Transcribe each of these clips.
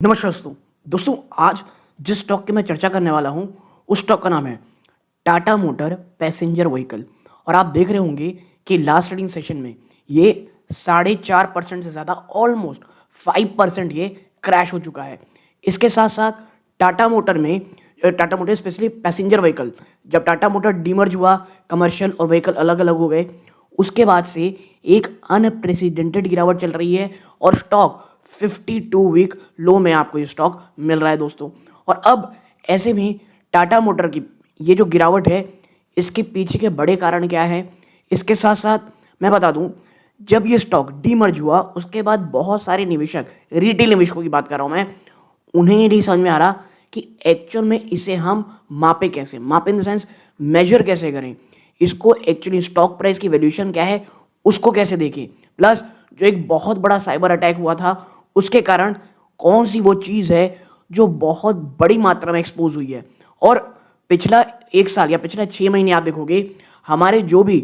नमस्कार दोस्तों। आज जिस स्टॉक की मैं चर्चा करने वाला हूँ उस स्टॉक का नाम है टाटा मोटर पैसेंजर व्हीकल। और आप देख रहे होंगे कि लास्ट ट्रेडिंग सेशन में ये 4.5% से ज़्यादा ऑलमोस्ट 5% ये क्रैश हो चुका है। इसके साथ साथ टाटा मोटर में Tata motor specially passenger vehicle, जब टाटा मोटर डीमर्ज हुआ, कमर्शियल और व्हीकल अलग अलग हो गए, उसके बाद से एक अनप्रेसिडेंटेड गिरावट चल रही है और स्टॉक 52 वीक लो में आपको ये स्टॉक मिल रहा है दोस्तों। और अब ऐसे में टाटा मोटर की ये जो गिरावट है, इसके पीछे के बड़े कारण क्या है, इसके साथ साथ मैं बता दूं, जब ये स्टॉक डीमर्ज हुआ उसके बाद बहुत सारे निवेशक, रिटेल निवेशकों की बात कर रहा हूं मैं, उन्हें ये नहीं समझ में आ रहा कि एक्चुअल में इसे हम मापे कैसे, मापे इन द सेंस मेजर कैसे करें, इसको एक्चुअली स्टॉक प्राइस की वैल्यूएशन क्या है उसको कैसे देखें, प्लस जो एक बहुत बड़ा साइबर अटैक हुआ था उसके कारण कौन सी वो चीज़ है जो बहुत बड़ी मात्रा में एक्सपोज हुई है। और पिछला 1 साल या पिछले 6 महीने आप देखोगे हमारे जो भी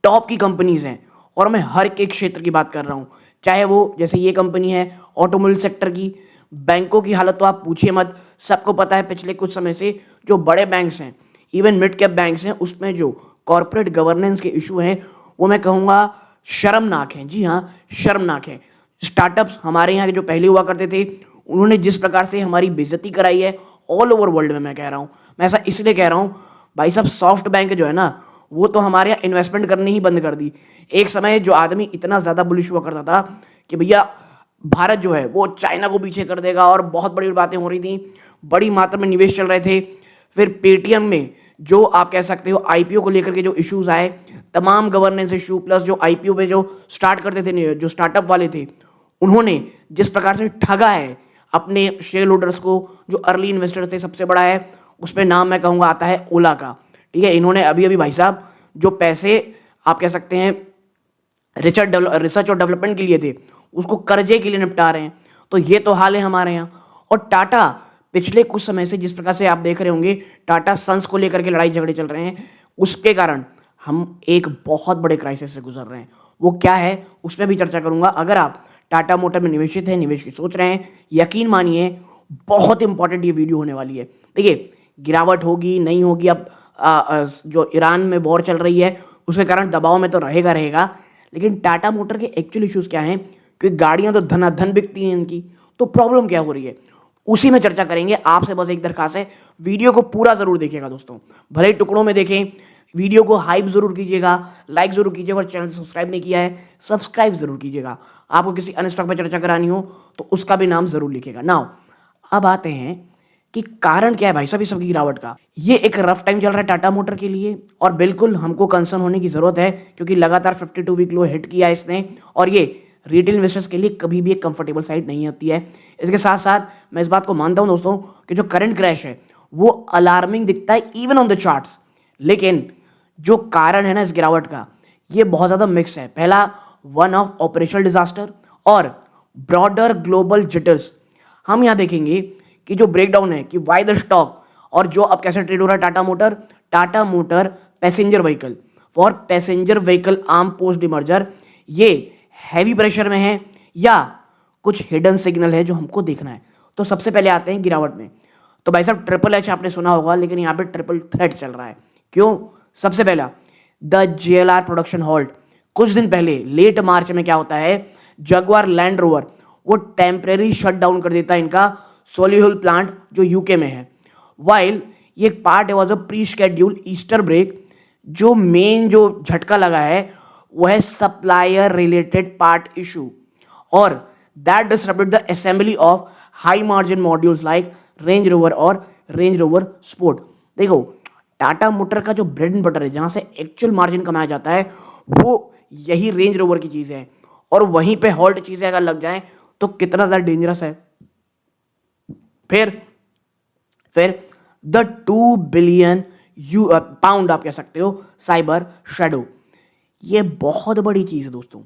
टॉप की कंपनीज हैं, और मैं हर एक क्षेत्र की बात कर रहा हूँ, चाहे वो जैसे ये कंपनी है ऑटोमोबाइल सेक्टर की, बैंकों की हालत तो आप पूछिए मत। सबको पता है पिछले कुछ समय से जो बड़े बैंक्स हैं, इवन मिड कैप बैंक्स हैं, उसमें जो कॉर्पोरेट गवर्नेंस के इशू हैं वो मैं कहूँगा शर्मनाक हैं। जी हाँ, शर्मनाक है। स्टार्टअप्स हमारे यहाँ के जो पहले हुआ करते थे, उन्होंने जिस प्रकार से हमारी बेइज्जती कराई है ऑल ओवर वर्ल्ड में, मैं कह रहा हूँ, मैं ऐसा इसलिए कह रहा हूँ भाई साहब, सॉफ्ट बैंक जो है ना, वो तो हमारे यहाँ इन्वेस्टमेंट करनी ही बंद कर दी। एक समय जो आदमी इतना ज़्यादा बुलिश हुआ करता था कि भैया भारत जो है वो चाइना को पीछे कर देगा, और बहुत बड़ी बातें हो रही थी, बड़ी मात्रा में निवेश चल रहे थे। फिर पेटीएम में जो आप कह सकते हो आईपीओ को लेकर के जो इश्यूज आए, तमाम गवर्नेंस इशू, प्लस जो आईपीओ में जो स्टार्ट करते थे, जो स्टार्टअप वाले थे, उन्होंने जिस प्रकार से ठगा है अपने शेयर होल्डर्स को, जो अर्ली इन्वेस्टर्स थे, सबसे बड़ा है उसमें नाम मैं कहूँगा आता है ओला का। ठीक है, इन्होंने अभी अभी भाई साहब जो पैसे आप कह सकते हैं रिसर्च और डेवलपमेंट के लिए थे, उसको कर्जे के लिए निपटा रहे हैं। तो ये तो हाल है हमारे यहाँ। और टाटा पिछले कुछ समय से जिस प्रकार से आप देख रहे होंगे टाटा सन्स को लेकर के लड़ाई झगड़े चल रहे हैं, उसके कारण हम एक बहुत बड़े क्राइसिस से गुजर रहे हैं। वो क्या है उसमें भी चर्चा करूंगा। अगर आप टाटा मोटर में निवेशित हैं, निवेश की सोच रहे हैं, यकीन मानिए बहुत इंपॉर्टेंट ये वीडियो होने वाली है। देखिए, गिरावट होगी नहीं होगी, अब जो ईरान में वॉर चल रही है उसके कारण दबाव में तो रहेगा रहेगा, लेकिन टाटा मोटर के एक्चुअल इश्यूज क्या हैं, क्योंकि गाड़ियां तो धनाधन बिकती हैं इनकी, तो प्रॉब्लम क्या हो रही है उसी में चर्चा करेंगे। आपसे बस एक दरखास्त है, वीडियो को पूरा जरूर देखिएगा दोस्तों, भले ही टुकड़ों में देखें। वीडियो को हाइप जरूर कीजिएगा, लाइक जरूर कीजिएगा, और चैनल सब्सक्राइब नहीं किया है सब्सक्राइब जरूर कीजिएगा। आपको किसी अन्य स्टॉक पर चर्चा करानी हो तो उसका भी नाम जरूर लिखिएगा। नाउ अब आते हैं कि कारण क्या है भाई साहब इस सबकी गिरावट का। ये एक रफ टाइम चल रहा है टाटा मोटर के लिए, और बिल्कुल हमको कंसर्न होने की जरूरत है, क्योंकि लगातार 52 वीक लो हिट किया इसने, और ये रिटेल इन्वेस्टर्स के लिए कभी भी एक कंफर्टेबल साइड नहीं होती है। इसके साथ साथ मैं इस बात को मानता हूं दोस्तों कि जो करंट क्रैश है वो अलार्मिंग दिखता है इवन ऑन द चार्ट्स, लेकिन जो कारण है ना इस गिरावट का, ये बहुत ज्यादा मिक्स है। पहला, वन ऑफ ऑपरेशनल डिजास्टर और ब्रॉडर ग्लोबल जिटर्स। हम यहां देखेंगे कि जो ब्रेकडाउन है कि वाई द स्टॉक, और जो अब कैसे ट्रेड हो रहा है Tata motor passenger vehicle for passenger vehicle arm post demerger, ये हैवी प्रेशर में है या कुछ हिडन सिग्नल है जो हमको देखना है। तो सबसे पहले आते हैं गिरावट में। तो भाई साहब ट्रिपल एच आपने सुना होगा, लेकिन यहाँ पे ट्रिपल थ्रेट चल रहा है। क्यों? सबसे पहला, द जेएलआर प्रोडक्शन हॉल्ट। कुछ दिन पहले लेट मार्च में क्या होता है, जगुआर लैंड रोवर वो टेम्परेरी शट डाउन कर देता है इनका सोलिहुल प्लांट जो यूके में है। वाइल ये एक part was a pre schedule Easter break, जो मेन जो झटका लगा है वो है सप्लायर रिलेटेड पार्ट इशू, और that disrupted the assembly of high margin modules like Range Rover और रेंज रोवर स्पोर्ट। देखो, टाटा मोटर का जो ब्रेड एंड बटर है, जहां से एक्चुअल मार्जिन कमाया जाता है, वो यही रेंज रोवर की चीज है, और वहीं पे हॉल्ट चीजें अगर लग जाएं तो कितना ज्यादा डेंजरस है। फिर द 2 बिलियन पाउंड आप कह सकते हो साइबर शेडो, ये बहुत बड़ी चीज है दोस्तों।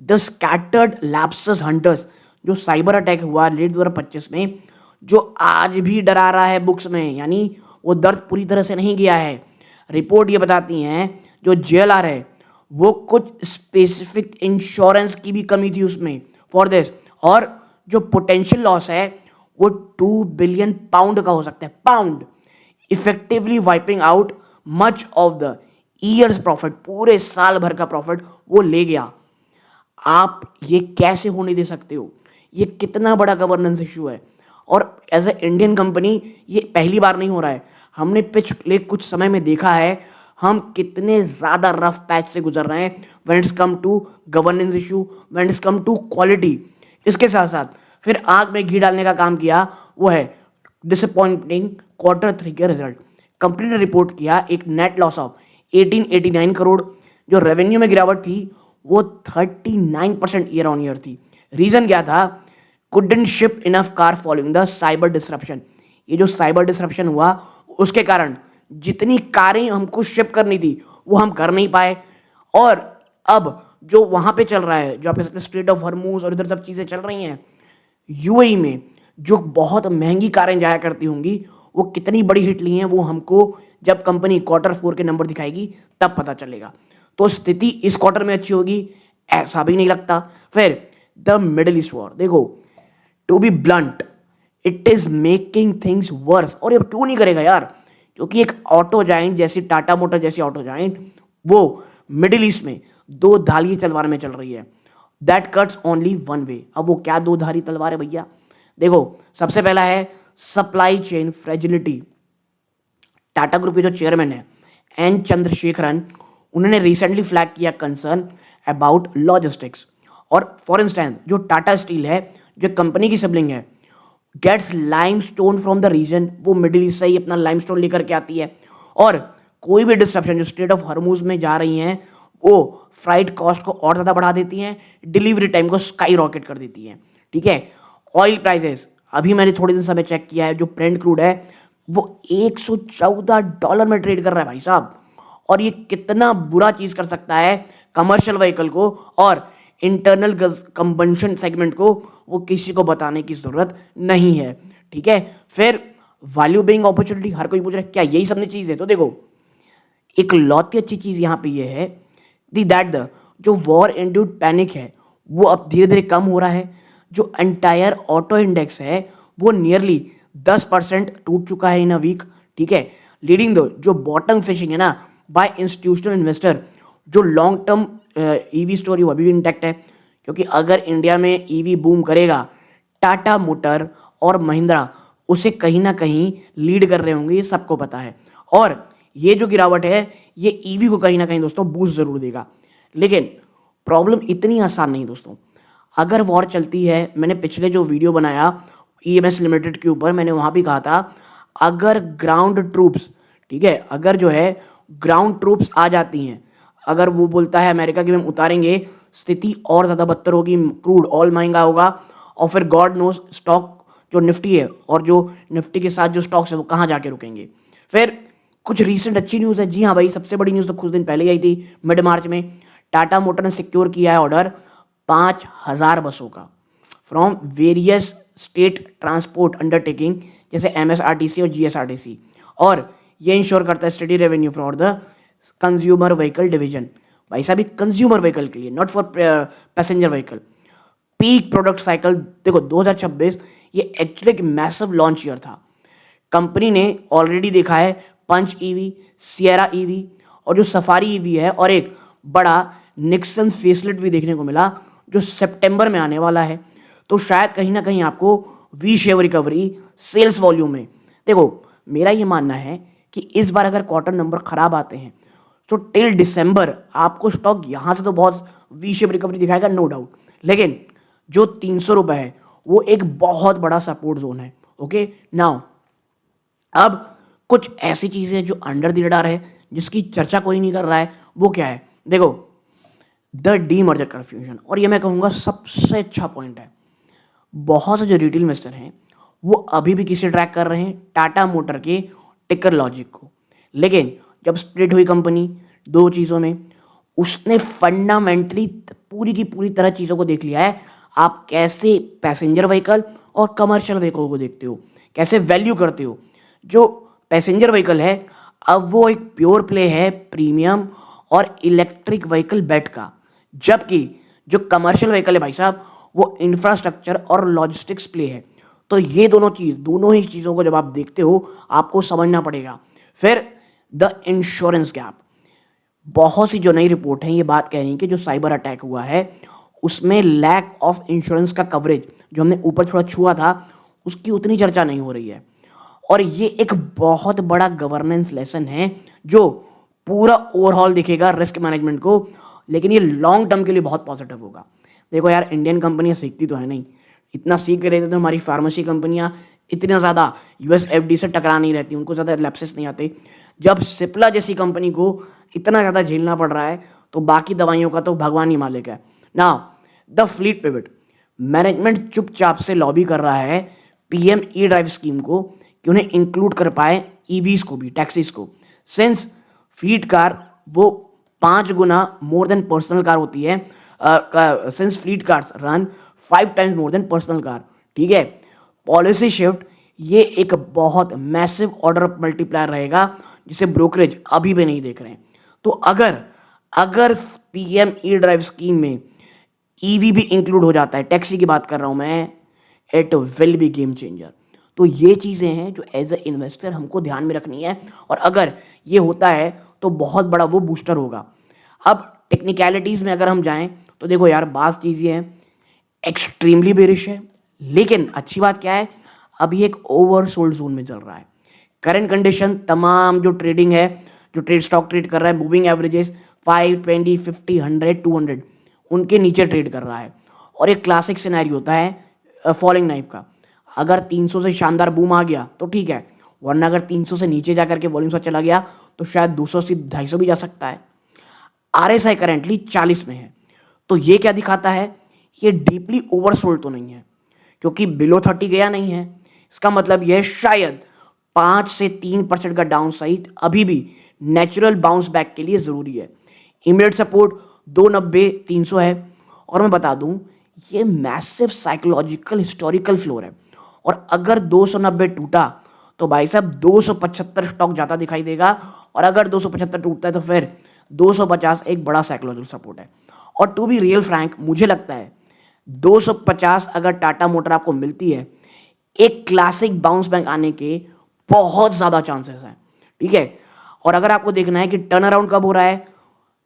द स्कैटर्ड लैप्सेस हंटर्स, जो साइबर अटैक हुआ लेट 2025 में, जो आज भी डरा रहा है बुक्स में, यानी वो दर्द पूरी तरह से नहीं गया है। रिपोर्ट ये बताती हैं जो जेएलआर है वो कुछ स्पेसिफिक इंश्योरेंस की भी कमी थी उसमें फॉर दिस, और जो पोटेंशियल लॉस है वो 2 बिलियन पाउंड का हो सकता है, pound, effectively wiping out much of the years profit, पूरे साल भर का प्रॉफिट वो ले गया। आप ये कैसे होने दे सकते हो? ये कितना बड़ा गवर्नेंस इशू है। और एज ए इंडियन कंपनी ये पहली बार नहीं हो रहा है, हमने पिछले कुछ समय में देखा है हम कितने ज़्यादा रफ पैच से गुजर रहे हैं when it's come to governance issue, when it's come to quality. इसके साथ साथ फिर आग में घी डालने का काम किया वो है डिसअपॉइंटिंग Q3 के रिजल्ट। कंपनी ने रिपोर्ट किया एक नेट लॉस ऑफ 1889 करोड़, जो रेवेन्यू में गिरावट थी वो 39% ईयर ऑन ईयर थी। रीजन क्या था? Couldn't ship enough car following the cyber disruption. ये जो साइबर डिसरप्शन हुआ उसके कारण जितनी कारें हमको शिप करनी थी वो हम कर नहीं पाए। और अब जो वहां पे चल रहा है, जो आपके साथ स्ट्रेट ऑफ हॉर्मूज और इधर सब चीजें चल रही हैं, यूएई में जो बहुत महंगी कारें जाया करती होंगी वो कितनी बड़ी हिट ली हैं वो हमको जब कंपनी Q4 के नंबर दिखाएगी तब पता चलेगा। तो स्थिति इस क्वार्टर में अच्छी होगी ऐसा भी नहीं लगता। फिर द मिडिल ईस्ट वॉर, देखो to be blunt it is making things worse. और ये क्यों नहीं करेगा यार? क्योंकि एक ऑटो जाइंट जैसी टाटा मोटर जैसी ऑटो जाइंट वो मिडिल ईस्ट में दो धारी तलवार में चल रही है, that cuts only one way. अब वो क्या दो धारी तलवार है भैया? देखो सबसे पहला है supply chain fragility. Tata group के जो चेयरमैन है एन चंद्रशेखरन, उन्होंने रिसेंटली फ्लैग किया कंसर्न अबाउट लॉजिस्टिक्स। और फॉर इंस्टेंस जो टाटा स्टील है, जो कंपनी की सिबलिंग है, gets limestone from the region, वो मिडिल ईस्ट से ही अपना लाइमस्टोन लेकर के आती है। और कोई भी डिस्ट्रप्शन जो स्ट्रेट ऑफ हॉर्मूज में जा रही हैं वो फ्राइट कॉस्ट को और ज़्यादा बढ़ा देती हैं, डिलीवरी टाइम को स्काई रॉकेट कर देती हैं। ठीक है, ऑयल प्राइसेस अभी मैंने थोड़े दिन समय चेक किया है, जो ब्रेंट क्रूड है वो $114 में ट्रेड कर रहा है भाई साहब। और ये कितना बुरा चीज कर सकता है कमर्शियल व्हीकल को और इंटरनल कंबंशन सेगमेंट को, वो किसी को बताने की जरूरत नहीं है। ठीक है, फिर वैल्यू बीइंग अपॉर्चुनिटी, हर कोई पूछ रहा है क्या यही सब चीज है? तो देखो एक लौती अच्छी चीज यहां पे ये है दैट द जो वॉर इंड्यूस्ड पैनिक है वो अब धीरे धीरे कम हो रहा है। जो एंटायर ऑटो इंडेक्स है वो नियरली 10% टूट चुका है इन अ वीक। ठीक है, लीडिंग द जो बॉटम फिशिंग है ना बाय इंस्टीट्यूशनल इन्वेस्टर, जो लॉन्ग टर्म ईवी स्टोरी वो अभी भी इंटैक्ट है। क्योंकि अगर इंडिया में ईवी बूम करेगा, टाटा मोटर और महिंद्रा उसे कहीं ना कहीं लीड कर रहे होंगे, ये सबको पता है। और ये जो गिरावट है ये ईवी को कहीं ना कहीं दोस्तों बूस्ट जरूर देगा। लेकिन प्रॉब्लम इतनी आसान नहीं दोस्तों। अगर वॉर चलती है, मैंने पिछले जो वीडियो बनाया EMS लिमिटेड के ऊपर, मैंने वहां भी कहा था अगर ग्राउंड ट्रूप्स, ठीक है, अगर जो है ग्राउंड ट्रूप्स आ जाती हैं, अगर वो बोलता है अमेरिका की हम उतारेंगे, स्थिति और ज़्यादा बदतर होगी, क्रूड ऑयल महंगा होगा और फिर गॉड नोस स्टॉक जो निफ्टी है और जो निफ्टी के साथ जो स्टॉक्स है वो कहाँ जाके रुकेंगे। फिर कुछ रीसेंट अच्छी न्यूज़ है, जी हाँ भाई, सबसे बड़ी न्यूज़ तो कुछ दिन पहले ही आई थी, मिड मार्च में टाटा मोटर ने सिक्योर किया है ऑर्डर 5,000 बसों का from various state transport undertaking जैसे MSRTC और GSRTC। और ये इंश्योर करता है study revenue for the consumer vehicle division. भाई साहब कंज्यूमर व्हीकल के लिए, not for passenger vehicle. Peak product cycle देखो 2026 ये एक्चुअली एक मैसिव लॉन्च ईयर था। कंपनी ने ऑलरेडी देखा है पंच ईवी, सियरा ईवी और जो सफारी ईवी है, और एक बड़ा निक्सन फेसलिफ्ट भी देखने को मिला जो सितंबर में आने वाला है। तो शायद कहीं ना कहीं आपको V shape recovery sales volume में, देखो मेरा ये मानना है कि इस बार अगर क्वार्टर नंबर खराब आते हैं तो टिल दिसंबर आपको स्टॉक यहां से तो बहुत वी शेप रिकवरी दिखाएगा, नो डाउट। लेकिन जो 300 रुपए है वो एक बहुत बड़ा सपोर्ट जोन है। ओके, नाउ अब कुछ ऐसी चीजें जो अंडर द रडार है जिसकी चर्चा कोई नहीं कर रहा है, वो क्या है? देखो द डीमर्जर कन्फ्यूजन, और ये मैं कहूंगा सबसे अच्छा पॉइंट है। बहुत से जो रिटेल इन्वेस्टर हैं वो अभी भी किसे ट्रैक कर रहे हैं? टाटा मोटर के टिकर लॉजिक को। लेकिन जब स्प्लिट हुई कंपनी दो चीज़ों में, उसने फंडामेंटली पूरी की पूरी तरह चीज़ों को देख लिया है। आप कैसे पैसेंजर व्हीकल और कमर्शियल व्हीकल को देखते हो, कैसे वैल्यू करते हो। जो पैसेंजर व्हीकल है अब वो एक प्योर प्ले है प्रीमियम और इलेक्ट्रिक व्हीकल बेट का, जबकि जो कमर्शियल व्हीकल है भाई साहब वो इंफ्रास्ट्रक्चर और लॉजिस्टिक्स प्ले है। तो ये दोनों ही चीज़ों को जब आप देखते हो आपको समझना पड़ेगा। फिर द इंश्योरेंस गैप, बहुत सी जो नई रिपोर्ट है ये बात कह रही है कि जो साइबर अटैक हुआ है उसमें लैक ऑफ इंश्योरेंस का कवरेज, जो हमने ऊपर थोड़ा छुआ था, उसकी उतनी चर्चा नहीं हो रही है। और ये एक बहुत बड़ा गवर्नेंस लेसन है जो पूरा ओवरऑल दिखेगा रिस्क मैनेजमेंट को, लेकिन ये लॉन्ग टर्म के लिए बहुत पॉजिटिव होगा। देखो यार, इंडियन कंपनियां सीखती तो है नहीं, इतना सीख रहे थे तो हमारी फार्मेसी कंपनियां इतना ज़्यादा यूएस एफडी से टकरा नहीं रहती, उनको ज़्यादा लैप्सेस नहीं आते। जब सिप्ला जैसी कंपनी को इतना ज़्यादा झेलना पड़ रहा है तो बाकी दवाइयों का तो भगवान ही मालिक है ना। द फ्लीट पिवट, मैनेजमेंट चुपचाप से लॉबी कर रहा है पीएम ई ड्राइव स्कीम को कि उन्हें इंक्लूड कर पाए ईवीज को भी, टैक्सीज को, सिंस फ्लीट कार वो 5 गुना मोर देन पर्सनल कार होती है, since fleet cars run 5 times more than personal car. ठीक है, पॉलिसी शिफ्ट ये एक बहुत मैसिव ऑर्डर ऑफ मल्टीप्लायर रहेगा जिसे ब्रोकरेज अभी भी नहीं देख रहे हैं। तो अगर अगर पीएम ई ड्राइव स्कीम में ईवी भी इंक्लूड हो जाता है, टैक्सी की बात कर रहा हूं मैं, it will be game changer. तो ये चीज़ें हैं जो एज ए इन्वेस्टर हमको ध्यान में रखनी है, और अगर ये होता है तो बहुत बड़ा वो बूस्टर होगा। अब टेक्निकलिटीज़ में अगर हम जाएं तो देखो यार, बात चीज़ ये है, एक्सट्रीमली बेरिश है, लेकिन अच्छी बात क्या है, अभी एक ओवरसोल्ड जोन में चल रहा है। करंट कंडीशन तमाम जो ट्रेडिंग है, जो ट्रेड स्टॉक ट्रेड कर रहा है, मूविंग एवरेजेस 5, 20, 50, 100, 200 उनके नीचे ट्रेड कर रहा है। और एक क्लासिक सिनेरियो होता है फॉलिंग नाइफ का, अगर 300 से शानदार बूम आ गया तो ठीक है, वरना अगर 300 से नीचे जा करके वॉल्यूम सा चला गया तो शायद 200 से 250 भी जा सकता है। आरएसआई करेंटली 40 में है, तो ये क्या दिखाता है, ये डीपली ओवरसोल्ड तो नहीं है, क्योंकि बिलो 30 गया नहीं है। इसका मतलब यह शायद 5 से 3% का डाउन साइड अभी भी नेचुरल बाउंस बैक के लिए जरूरी है। इमीडिएट सपोर्ट 290, 300 है, और मैं बता दूं ये मैसिव साइकोलॉजिकल हिस्टोरिकल फ्लोर है, और अगर 290 टूटा तो भाई साहब 275 स्टॉक जाता दिखाई देगा, और अगर 275 टूटता है तो फिर 250 एक बड़ा साइकोलॉजिकल सपोर्ट है। और टू बी रियल फ्रैंक, मुझे लगता है 250 अगर टाटा मोटर आपको मिलती है, एक क्लासिक बाउंस बैक आने के बहुत ज़्यादा चांसेस हैं। ठीक है, और अगर आपको देखना है कि टर्न अराउंड कब हो रहा है,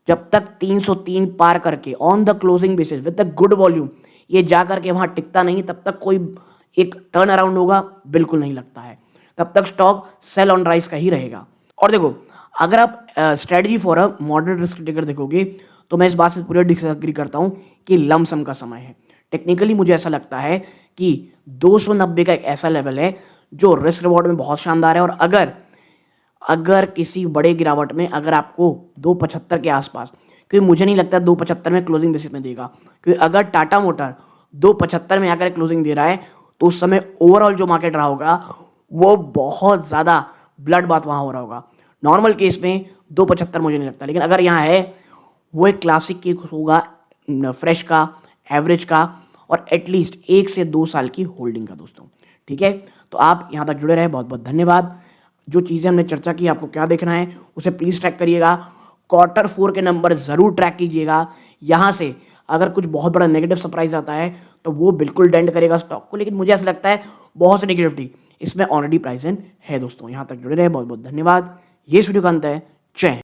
जब तक 303 पार करके on the closing basis with the good volume ये जा करके वहां टिकता नहीं, तब तक कोई एक टर्न अराउंड होगा बिल्कुल नहीं लगता है। तब तक स्टॉक सेल ऑन राइज का ही रहेगा। और देखो, अगर आप strategy for a moderate risk taker देखोगे तो मैं इस बात से पूरा डिसएग्री करता हूं कि लमसम का समय है। टेक्निकली मुझे ऐसा लगता है कि 290 का एक ऐसा लेवल है जो रिस्क रिवॉर्ड में बहुत शानदार है, और अगर किसी बड़े गिरावट में अगर आपको 275 के आसपास, क्योंकि मुझे नहीं लगता 275 में क्लोजिंग बेसिस में देगा, क्योंकि अगर टाटा मोटर 275 में आकर क्लोजिंग दे रहा है तो उस समय ओवरऑल जो मार्केट रहा होगा वो बहुत ज़्यादा ब्लड बात वहाँ हो रहा होगा। नॉर्मल केस में 275 मुझे नहीं लगता, लेकिन अगर यहाँ है वो एक क्लासिक केस होगा, फ्रेश का, एवरेज का, और एटलीस्ट 1 से 2 साल की होल्डिंग का दोस्तों। ठीक है, तो आप यहाँ तक जुड़े रहे, बहुत बहुत धन्यवाद। जो चीज़ें हमने चर्चा की आपको क्या देखना है उसे प्लीज़ ट्रैक करिएगा। Q4 के नंबर ज़रूर ट्रैक कीजिएगा। यहाँ से अगर कुछ बहुत बड़ा नेगेटिव सरप्राइज आता है तो वो बिल्कुल डेंट करेगा स्टॉक को, लेकिन मुझे ऐसा लगता है बहुत सी नेगेटिविटी इसमें ऑलरेडी प्राइस इन है दोस्तों। यहाँ तक जुड़े रहे, बहुत बहुत धन्यवाद। ये वीडियो का अंत है। जय हिंद।